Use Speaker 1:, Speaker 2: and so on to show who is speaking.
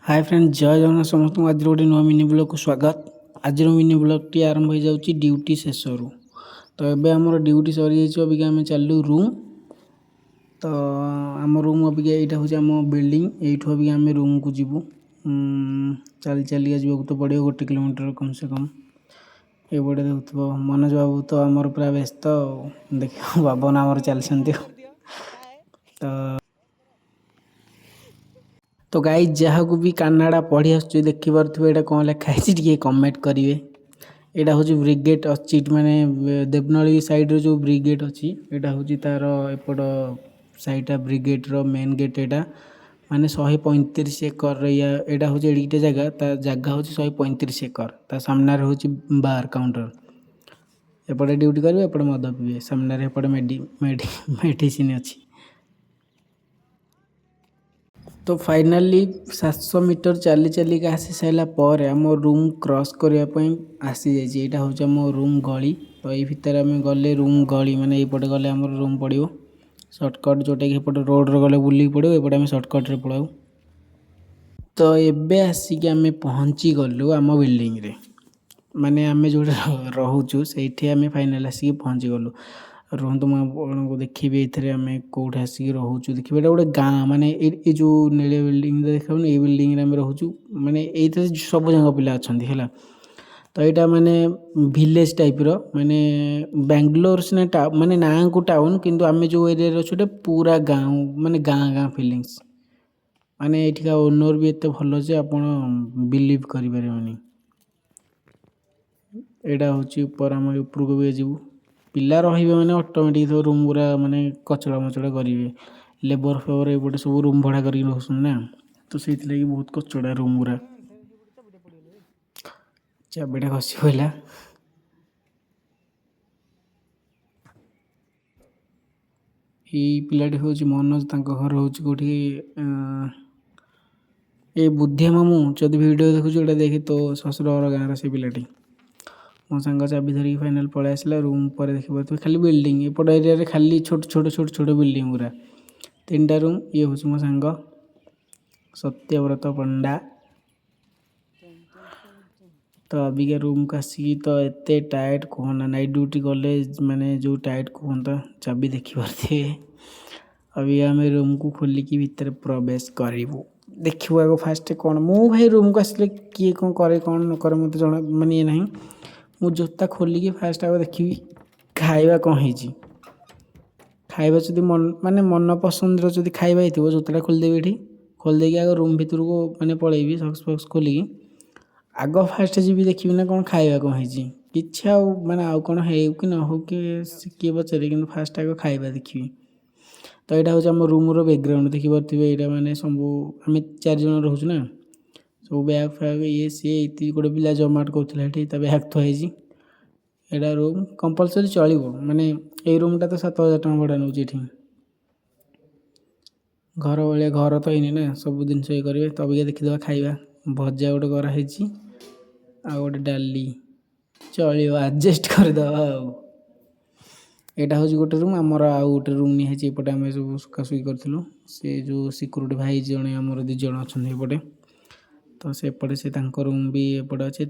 Speaker 1: Hi friend जय जगन्नाथ समस्त आज गोटे नुआ मिनी ब्लॉग को स्वागत। आज मिनी ब्लॉग टी आरंभ हो जाऊँगी ड्यूटी शेष रु। तो ये आमर ड्यूटी सरी जाइए अबिका आम चलू रूम। तो आम रूम अबिका यहाँ हूँ आम बिल्डिंग यू अबिका आम रूम को जीवु चली चलिए जावाक तो पड़ो 1 किलोमीटर कम से कम। ये बड़े देखुव मनोज बाबू तो आमर पूरा व्यस्त देख बाबन आमर चलती। तो गाइज जहाँ को भी कन्नाडा पढ़ी आस देखिपे ये कौन लिखाई टे कमेंट करेंगे। यहाँ हूँ ब्रिगेड अच्छी माने देवनली साइड जो ब्रिगेड अच्छी यहाँ हूँ तार एपट साइटा ब्रिगेड मेन गेट यहाँ माने 135 एकर यहाँ हूँ एडिटे जगह ता जगह हूँ 135 एकर ता सामने हूँ बार काउंटर एपटे ड्यूटी करेंगे एपटे मद पीबे सामने एपटे मेडिसिन अच्छी। तो फाइनाली 700 मीटर चली चलिक आसी सारापर आम रूम क्रॉस करने आसी जाइए। यहाँ हूँ आम रूम गली तो ये भितर आम गले रूम गली माने यपटे गले आम रूम पड़ो सर्टकट जोटा कि एपटे रोड गले बुलिक पड़ो एपटे आम सर्टकट रे पड़ाऊ। तो एबे आसिक आम पहुँची गलु आम बिल्डिंग रे माने आम जो रोचु से आम फाइनाल आसिक पहुँची गलु। रुहतु मुझे देखिए ये आम कौटे आसिक रोचु देखिए गोटे गाँ माने ये जो नीले बिल्डिंग देखा ये बिल्डिंग आम रोचु माने ये सब जगह पिला अच्छा है। तो यहाँ माने विलेज टाइप रो माने बेंगलोर सीना माने ना को टाउन किंतु आम जो एरिया अच्छे पूरा गाँव माने गाँ गाँ फिलिंग्स माने ये ओनर भी एत भल जे आप बिलीव करें। यहाँ हूँ ऊपर आम उपरको भी जीवु पिला रे मैंने ऑटोमेटिक सब रूम पूरा माने कचड़ा मचड़ा करेंगे लेबर फेबर ये सब रूम भड़ा कर ना तो से बहुत कचड़ा रूम पूरा चाबिटा खसी पड़ा। ये पिलाटी हूँ मनोज घर हूँ कौटी ये बुद्धिया मामू जब वीडियो देखुच देखी तो ससुर गाँव से पिलाटी मो सांग चाबी धरिकी फाइनाल पलि आसला रूम पर देखिए खाली बिल्डिंग एपट एरिया खाली छोट छोट छोट छोट बिल्डिंग पूरा 3टा रूम। ये हूँ मो सांग सत्यव्रत पंडा। तो अबिका रूम को आसिक तो एत टाइट कहना नाइट ड्यूटी गले माने जो टाइट कहता चाबी देखिपे। अभी आम रूम को खोलिकी भितर प्रवेश करूँ देखिए आगे फास्ट कौन मु भाई रूम को आसले किए कौन करे कौन न करे मत जना माने ये ना मु जोता खोलिकी फास्ट आगे देखी खाଇବା कौन है खाଇବା जब मन माने मन पसंद जब खाଇବା हो जोता खोलदेवी ये खोलदेकी आगे रूम भितर को माने पलैबी सक्स फक्स खोलिकी आग फास्ट जी देखी ना कौन खाଇବା कौन है कि माने आउ कौन हो कि न हो कि किए पचारे कि फास्ट आग खाଇବା देखी। तो यहाँ हूँ आम रूम बैकग्राउंड देखिपे यहाँ मैंने सब आम 4 जन रोचु ना सब बैग फैग ये सी गोटे पिला जमाट कौन बैग थुआई यहाँ रूम कंपलसरी चलो माने ये रूमटा तो 7,000 टଙ୍କା भड़ा नौ ये घर भाया घर तो है ना सब जिन ये करेंगे। तो अबिका देखीद खाଇବା भजा गोटे कराई आ गोटे डाली चलो आडजस्ट करदे। यहाँ हूँ गोटे रूम आमर आउ गोटे रूम निहाई एपटे आम सब सुखासुखी करूँ से जो सिक्यूरीटी भाई जड़े आमर 2 जन अच्छा एपटे तो सेपटे से रूम भी एपटे अच्छे